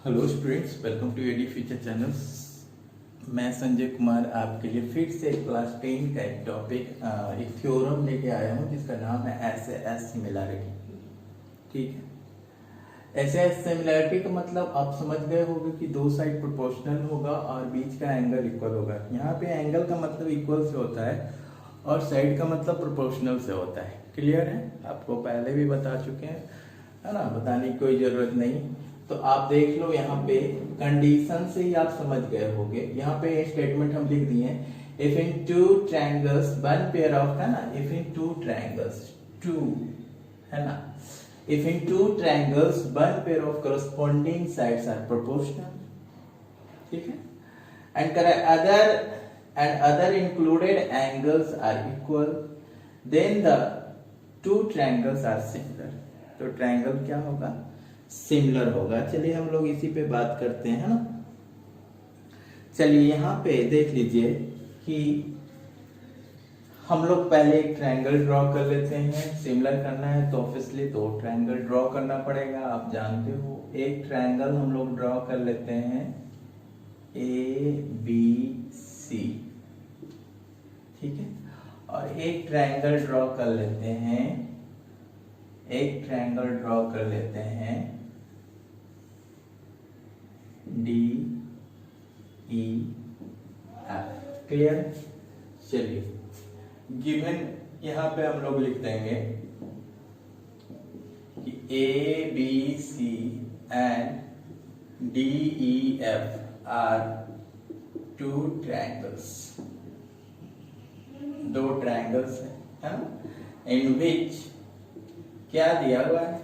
Hello students, welcome to AD future channels. मैं संजय कुमार आपके लिए फिर से क्लास 10 का एक टॉपिक एक थ्योरम लेके आया हूँ जिसका नाम है एस सिमिलैरिटी। ठीक है, एस सिमिलैरिटी का मतलब आप समझ गए होंगे कि दो साइड प्रोपोर्शनल होगा और बीच का एंगल इक्वल होगा। यहाँ पे एंगल का मतलब इक्वल से होता है और साइड का मतलब प्रोपोर्शनल से होता है। क्लियर है? आपको पहले भी बता चुके हैं, है ना, बताने की कोई जरूरत नहीं। तो आप देख लो, यहाँ पे कंडीशन से ही आप समझ गए होंगे। यहाँ पे स्टेटमेंट हम लिख दिए, if in two triangles one pair of, है ना, if in two triangles, two, है ना, if in two triangles one pair of corresponding sides are proportional, ठीक है, and other included angles are equal, then the two triangles are similar. तो triangle क्या होगा? Similar होगा। चलिए हम लोग इसी पे बात करते हैं, है ना। चलिए यहाँ पे देख लीजिए कि हम लोग पहले एक ट्रायंगल ड्रॉ कर लेते हैं। सिमिलर करना है तो ऑब्वियसली दो ट्रायंगल ड्रॉ करना पड़ेगा, आप जानते हो। एक ट्रायंगल हम लोग ड्रॉ कर लेते हैं ABC, ठीक है, और एक ट्रायंगल ड्रॉ कर लेते हैं, एक ट्रायंगल ड्रॉ कर लेते हैं DEF। क्लियर? चलिए, गिवन यहां पे हम लोग लिख देंगे कि ABC and DEF are two triangles, दो ट्रायंगल्स है ना, इन विच क्या दिया हुआ है,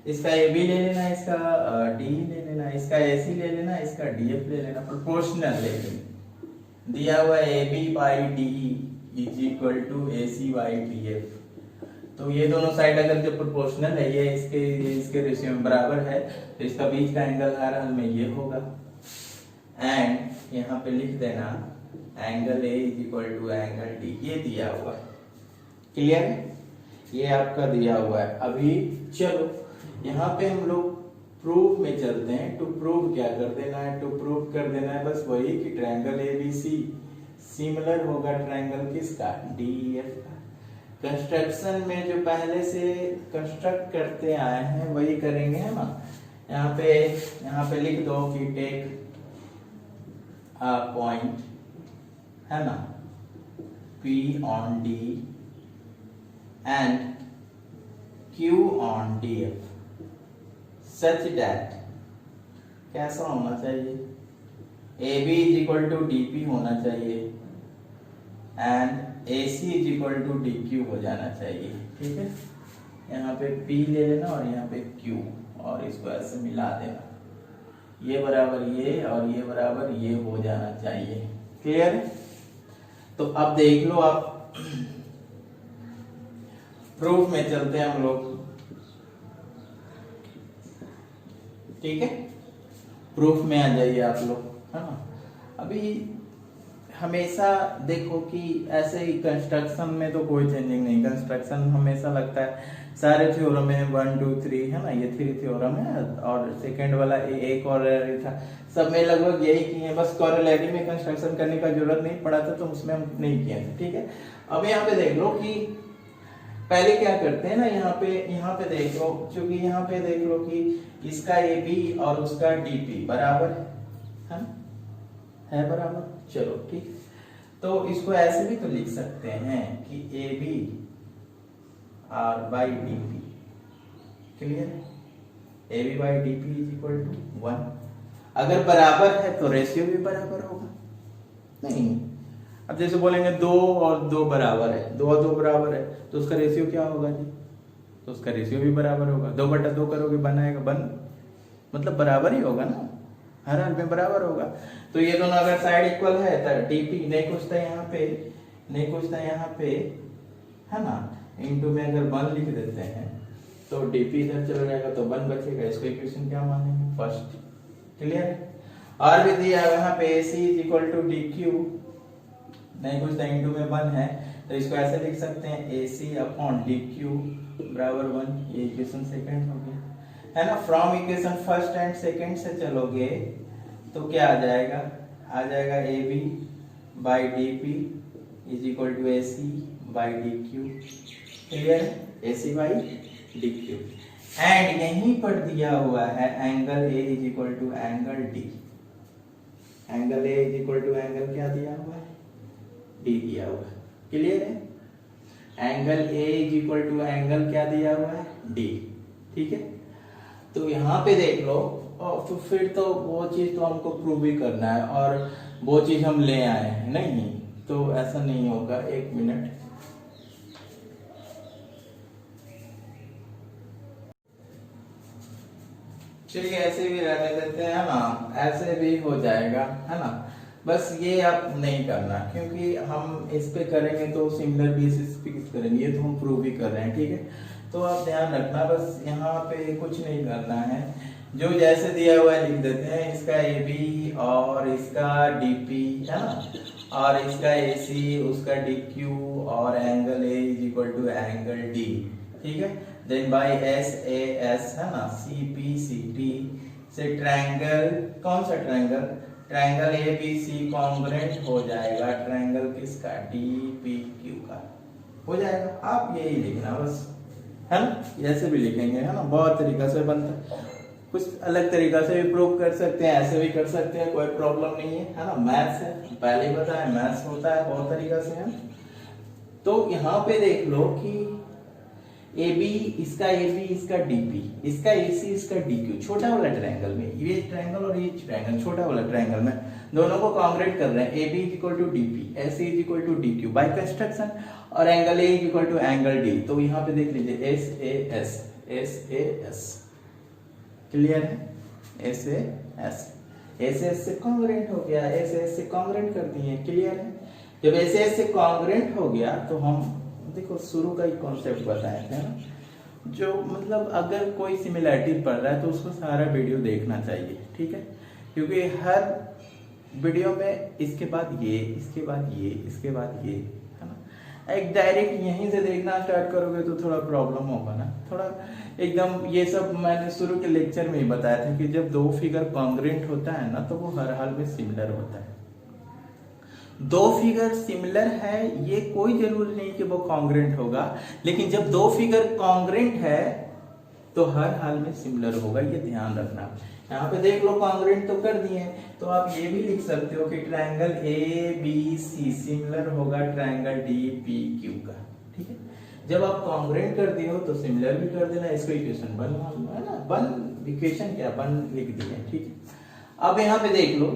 इसका AB ले लेना, इसका DE ले लेना, इसका AC ले लेना, इसका DF ले लेना, प्रोपोर्शनल ले लेना। दिया हुआ है AB by DE is equal to AC by DF। तो ये दोनों साइड अगर जो प्रोपोर्शनल है, ये इसके रेशियो में बराबर है, तो इसका बीच का एंगल हर हाल में ये होगा। एंड यहाँ पे लिख देना angle A is equal to angle D, ये दिया हुआ है। क्लियर है? ये आपका दिया हुआ है। अभी चलो यहाँ पे हम लोग प्रूफ में चलते हैं। टू प्रूव क्या कर देना है? टू प्रूव कर देना है बस वही कि ट्रायंगल ABC सिमिलर होगा ट्रायंगल किसका? DEF का। कंस्ट्रक्शन में जो पहले से कंस्ट्रक्ट करते आए हैं वही करेंगे, है ना। यहाँ पे लिख दो कि टेक अ पॉइंट, है ना, P on D and Q on DF such that कैसा होना चाहिए? AB is equal to DP होना चाहिए and AC is equal to DQ हो जाना चाहिए। ठीक है, यहाँ पे P ले लेना और यहाँ पे Q, और इसको ऐसे मिला देना, ये बराबर ये और ये बराबर ये हो जाना चाहिए। क्लियर है? तो अब देख लो, आप प्रूफ में चलते हैं हम लोग। ठीक है, प्रूफ में आ जाइए आप लोग, है ना। अभी हमेशा देखो कि ऐसे ही कंस्ट्रक्शन में तो कोई चेंजिंग नहीं। कंस्ट्रक्शन हमेशा लगता है सारे थ्योरम में 1 2 3, है ना, ये 3 थ्योरम है और सेकंड वाला एक और था, सब में लगभग यही किए, बस कोरोलरी में कंस्ट्रक्शन करने का जरूरत नहीं पड़ा था तो उसमें हम नहीं किए थे। ठीक है, अब यहाँ पे देख लो कि पहले क्या करते हैं ना, यहाँ पे देख लो, क्योंकि यहाँ पे देख लो कि इसका AB और उसका DP बराबर है बराबर। चलो ठीक, तो इसको ऐसे भी तो लिख सकते हैं कि AB R by DP। Clear? AB by DP is equal to 1। अगर बराबर है तो रेशियो भी बराबर होगा। नहीं, अब जैसे बोलेंगे 2 और 2 बराबर है, 2 और 2 बराबर है, तो उसका रेशियो क्या होगा जी? तो उसका रेशियो भी बराबर होगा। 2/2 करोगे बनाएगा मतलब बराबर ही होगा ना, हर हाल में बराबर होगा। तो ये दोनों अगर साइड इक्वल है तो DP नहीं पूछता यहाँ पे, है ना, इनटू में अगर 1 लिख देते हैं तो DP इधर चला जाएगा तो 1 बचेगा। इसको इक्वेशन क्या मानेंगे? फर्स्ट। क्लियर है? और भी दिया यहाँ पे AC is equal to DQ, नहीं कुछ नहीं, इनटू में 1 है तो इसको ऐसे लिख सकते हैं AC अपॉन DQ बराबर 1। ये इक्वेशन सेकंड हो गया। है ना। From equation first and second से चलोगे तो क्या आ जाएगा, A B by D P is equal to A C by D Q. Clear है, A C by D Q. And यहीं पर दिया हुआ है angle A is equal to angle D. Angle A is equal to angle क्या दिया हुआ है, डी दिया हुआ है। क्लियर है, angle A is equal to angle क्या दिया हुआ है, डी। ठीक है, तो यहाँ पे देख लो, और तो फिर तो वो चीज तो हमको प्रूव भी करना है और वो चीज हम ले आए हैं, नहीं तो ऐसा नहीं होगा। एक मिनट, चलिए ऐसे भी रहने देते हैं ना, ऐसे भी हो जाएगा, है ना। बस ये आप नहीं करना, क्योंकि हम इस पे करेंगे तो सिमिलर बेसिस पे करेंगे, ये तो हम प्रूव भी कर रहे हैं। ठीक है, तो आप ध्यान रखना, बस यहाँ पे कुछ नहीं करना है, जो जैसे दिया हुआ है लिख देते हैं। इसका ए बी और इसका डी पी, है ना, और इसका ए सी, उसका डी क्यू, और angle A is equal to angle D. ठीक है, then by S A S, है ना, सी पी सी टी से ट्रायंगल, कौन सा triangle, triangle A B C congruent हो जाएगा ट्रायंगल किसका, डी पी क्यू का हो जाएगा। आप यही लिखना बस, है ना, ऐसे भी लिखेंगे, है ना, बहुत तरीका से बनता है। कुछ अलग तरीका से भी प्रूव कर सकते हैं, ऐसे भी कर सकते हैं, कोई प्रॉब्लम नहीं है ना। मैथ्स है, पहले ही बताया, मैथ्स होता है बहुत तरीका से, है। तो यहाँ पे देख लो कि ए बी, इसका ए बी, इसका डी पी, इसका ए सी, इसका डी क्यू, छोटा वाला ट्रायंगल में, ये ट्रायंगल और ये ट्रायंगल, छोटा वाला ट्रायंगल में दोनों को कॉन्ग्रुएंट कर रहे हैं। A B is equal to D P, A C is equal to D Q by construction, और angle A is equal to angle D. तो यहाँ पे देख लीजिए S A S, S A S. Clear है, S A S, S S से congruent हो गया, एस एस से कॉन्ग्रुएंट कर दिए। क्लियर है, जब एस एस से कॉन्ग्रुएंट हो गया तो हम देखो शुरू का ही कॉन्सेप्ट बताए थे ना, जो मतलब अगर कोई सिमिलैरिटी पढ़ रहा है तो उसको सारा वीडियो देखना चाहिए। ठीक है, क्योंकि हर वीडियो में इसके बाद ये, इसके बाद ये, इसके बाद ये, है ना। एक डायरेक्ट यहीं से देखना स्टार्ट करोगे तो थोड़ा प्रॉब्लम होगा ना, थोड़ा एकदम। ये सब मैंने शुरू के लेक्चर में ही बताया था कि जब दो फिगर कॉन्ग्रुएंट होता है ना तो वो हर हाल में सिमिलर होता है। दो फिगर सिमिलर है ये कोई जरूरी नहीं कि वो कॉन्ग्रुएंट होगा, लेकिन जब दो फिगर कॉन्ग्रुएंट है तो हर हाल में सिमिलर होगा, ये ध्यान रखना। यहाँ पे देख लो कॉन्ग्रुएंट तो कर दिए, तो आप ये भी लिख सकते हो कि triangle A B C similar होगा ट्रायंगल डी पी क्यू का। ठीक है, जब आप कॉन्ग्रुएंट कर दिए हो तो सिमिलर भी कर देना। इसको इक्वेशन वन है ना, वन इक्वेशन क्या वन लिख दिए। ठीक है, अब यहाँ पे देख लो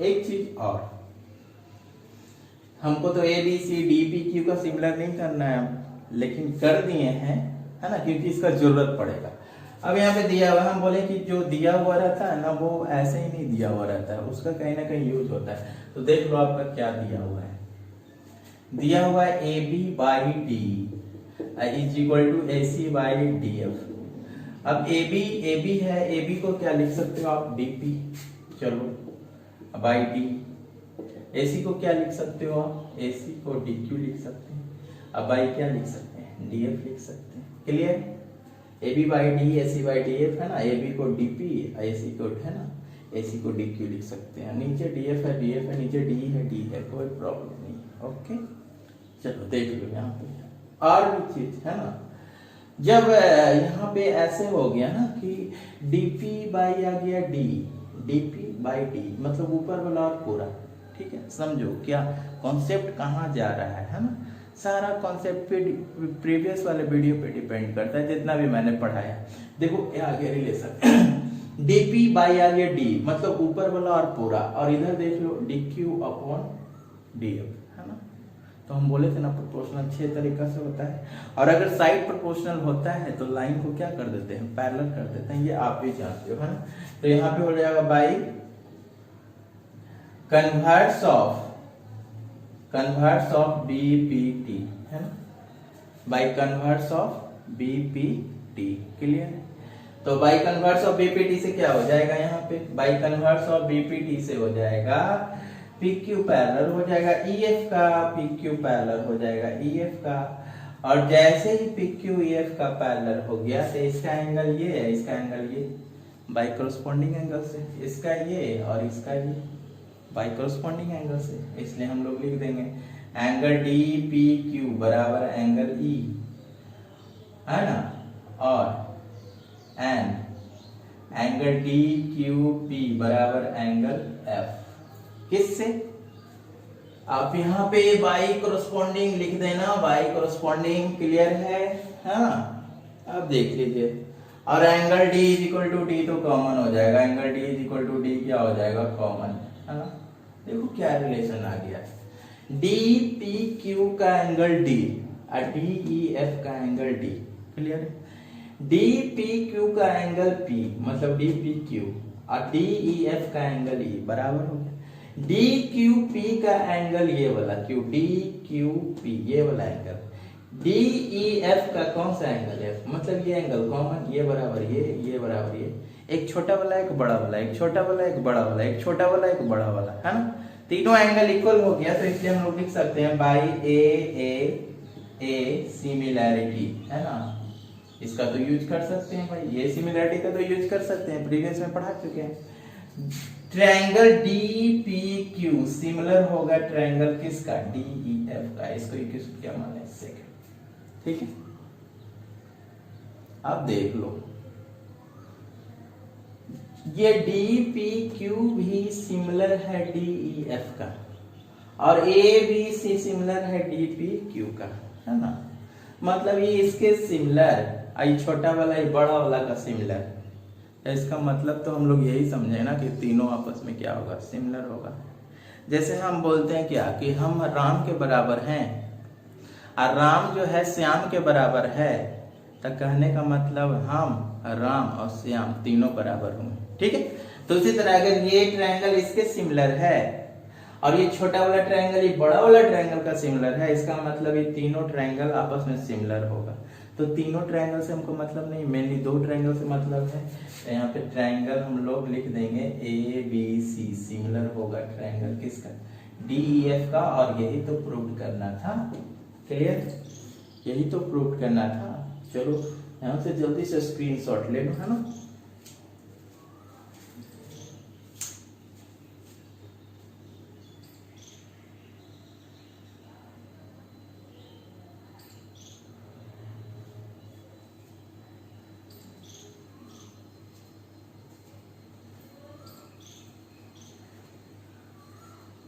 एक चीज और, हमको तो A B C D P Q का सिमिलर नहीं करना है, लेकिन कर दिए हैं, है ना, क्योंकि इसका जरूरत पड़ेगा। अब यहाँ पे दिया हुआ, हम बोले कि जो दिया हुआ रहता है ना वो ऐसे ही नहीं दिया हुआ रहता है, उसका कहीं ना कहीं यूज होता है। तो देख लो आपका क्या दिया हुआ है, दिया हुआ है A B by D is equal to A C by D F. अब ए बी है, ए बी को क्या लिख सकते हो आप, डी पी, चलो बाई डी। एसी को क्या लिख सकते हो आप, एसी को डी क्यू लिख सकते हैं। अब बाई क्या लिख सकते हैं, डी एफ लिख सकते हैं। Clear, A B by D, A C by D F, है ना, ए बी को डी पी, ए सी को, है ना, ए सी को डी क्यू लिख सकते हैं। नीचे डी एफ है, डी एफ है, नीचे डी है, डी है, कोई प्रॉब्लम नहीं। ओके, चलो देख लो यहाँ पे और भी चीज है ना। जब यहाँ पे ऐसे हो गया ना कि डीपी बाई आ गया डी, डीपी बाई डी, मतलब ऊपर वाला और पूरा। ठीक है, समझो क्या कॉन्सेप्ट कहाँ जा रहा है ना। सारा कॉन्सेप्ट पे प्रीवियस वाले वीडियो पे डिपेंड करता है, जितना भी मैंने पढ़ाया। देखो क्या आ गया रिलेशन, डीपी बाई आ गया डी, मतलब ऊपर वाला और पूरा, और इधर देख लो D Q upon D F, है ना। तो हम बोले थे ना प्रोपोर्शनल 6 तरीका से होता है, और अगर साइड प्रोपोर्शनल होता है तो लाइन को क्या कर देते हैं, पैरेलल कर देते हैं, ये आप भी जानते हो, है ना। तो यहाँ पे हो जाएगा बाई कन्वर्स ऑफ बीपीटी, है ना, by converse of BPT. Clear है, तो बाई कन्वर्स ऑफ बीपीटी से क्या हो जाएगा, यहाँ पे बाई कन्वर्स ऑफ बीपीटी से हो जाएगा पी क्यू पैरेलल हो जाएगा ई एफ का, पी क्यू पैरेलल हो जाएगा ई एफ का, और जैसे ही पी क्यू ई एफ का पैरेलल हो गया तो इसका एंगल ये है, इसका एंगल ये, बाई कोरस्पॉन्डिंग एंगल से, इसका ये और इसका ये बाई कोरस्पॉन्डिंग एंगल से, इसलिए हम लोग लिख देंगे एंगल डी पी क्यू बराबर एंगल ई, है ना, और एंगल डी क्यू पी बराबर एंगल एफ। किससे? आप यहाँ पे बाई कोरस्पॉन्डिंग लिख देना, बाई कोरस्पॉन्डिंग क्लियर है ना, अब देख लीजिए। और angle D is equal to D तो कॉमन हो जाएगा, angle D is equal to D क्या हो जाएगा, कॉमन, है ना। देखो क्या रिलेशन आ गया, डी पी क्यू का एंगल डी और डी ई एफ का angle D, clear. D P Q का एंगल पी मतलब डी पी क्यू और डी ई एफ का एंगल ई बराबर हो गया। डी क्यू पी का एंगल ये वाला क्यू, डी क्यू पी ये वाला एंगल, डी ई एफ का कौन सा एंगल एफ मतलब ये एंगल कॉमन, ये बराबर ये बराबर ये, एक छोटा वाला एक बड़ा वाला, एक छोटा वाला एक बड़ा वाला, एक छोटा वाला एक बड़ा वाला, है ना। तीनों एंगल इक्वल हो गया तो इसलिए हम लोग लिख सकते हैं बाई ए सिमिलैरिटी, है ना। इसका तो यूज कर सकते हैं भाई, ये सिमिलैरिटी का तो यूज कर सकते हैं, प्रीवियस में पढ़ा चुके हैं। Triangle D P Q similar होगा ट्रायंगल किसका, डी ई एफ का, इसको इक्वेशन क्या माने, सेकंड, ठीक है। अब देख लो ये डी पी क्यू भी सिमिलर है डी ई एफ का और ए बी सी सिमिलर है डी पी क्यू का, है ना। मतलब ये इसके सिमिलर, आई छोटा वाला ये बड़ा वाला का सिमिलर, इसका मतलब तो हम लोग यही समझे ना कि तीनों आपस में क्या होगा, सिमिलर होगा। जैसे हम बोलते हैं क्या कि हम राम के बराबर हैं और राम जो है श्याम के बराबर है, तो कहने का मतलब हम राम और श्याम तीनों बराबर होंगे, ठीक है। तो उसी तरह अगर ये ट्रायंगल इसके सिमिलर है और ये छोटा वाला ट्रायंगल ये बड़ा वाला ट्रायंगल का सिमिलर है, इसका मतलब ये तीनों ट्रायंगल आपस में सिमिलर होगा। तो तीनों ट्रायंगल से हमको मतलब नहीं, मेनली दो ट्रायंगल से मतलब है। तो यहाँ पे ट्रायंगल हम लोग लिख देंगे ए बी सी, सिमिलर होगा ट्रायंगल किसका, डी ई एफ का, और यही तो प्रूव करना था, क्लियर, यही तो प्रूव करना था। चलो यहाँ से जल्दी से स्क्रीनशॉट ले लो, है ना।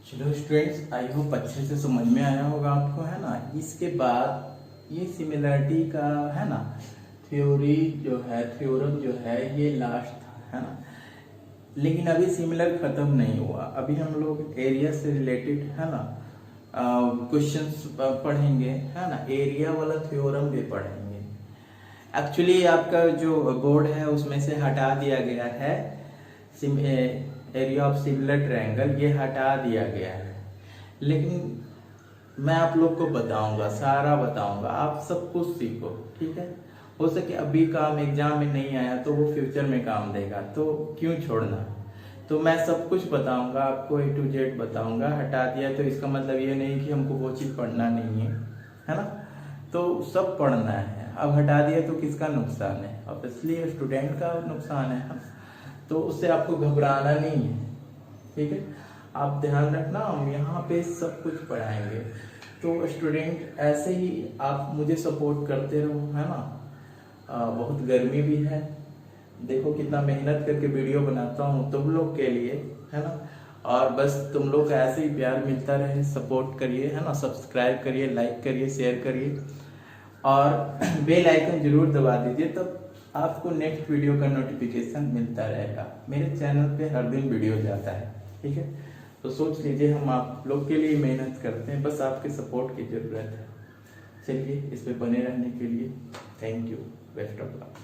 चलो स्टूडेंट्स, आई होप अच्छे से समझ में आया होगा आपको, है ना। इसके बाद ये सिमिलरिटी का, है ना, थ्योरी जो है, थ्योरम जो है ये लास्ट था, है ना। लेकिन अभी सिमिलर खत्म नहीं हुआ, अभी हम लोग एरिया से रिलेटेड, है ना, क्वेश्चंस पढ़ेंगे, है ना। एरिया वाला थ्योरम भी पढ़ेंगे। एक्चुअली आपका जो बोर्ड है उसमें से हटा दिया गया है एरिया ऑफ सिमिलर ट्रायंगल, ये हटा दिया गया है। लेकिन मैं आप लोग को बताऊंगा, सारा बताऊंगा, आप सब कुछ सीखो, ठीक है। हो सके अभी काम एग्जाम में नहीं आया तो वो फ्यूचर में काम देगा, तो क्यों छोड़ना। तो मैं सब कुछ बताऊंगा आपको, ए टू जेड बताऊंगा। हटा दिया तो इसका मतलब ये नहीं कि हमको वो चीज पढ़ना नहीं है ना। तो सब पढ़ना है। अब हटा दिया तो किसका नुकसान है, ऑब्वियसली स्टूडेंट का नुकसान है। तो उससे आपको घबराना नहीं है, ठीक है। आप ध्यान रखना, हम यहाँ पे सब कुछ पढ़ाएंगे। तो स्टूडेंट ऐसे ही आप मुझे सपोर्ट करते रहो, है ना। बहुत गर्मी भी है, देखो कितना मेहनत करके वीडियो बनाता हूँ तुम लोग के लिए, है ना। और बस तुम लोग का ऐसे ही प्यार मिलता रहे, सपोर्ट करिए, है ना। सब्सक्राइब करिए, लाइक करिए, शेयर करिए और बेल आइकन जरूर दबा दीजिए, तब आपको नेक्स्ट वीडियो का नोटिफिकेशन मिलता रहेगा। मेरे चैनल पे हर दिन वीडियो जाता है, ठीक है। तो सोच लीजिए हम आप लोग के लिए मेहनत करते हैं, बस आपके सपोर्ट की जरूरत है। चलिए, इस पे बने रहने के लिए thank you, best of luck.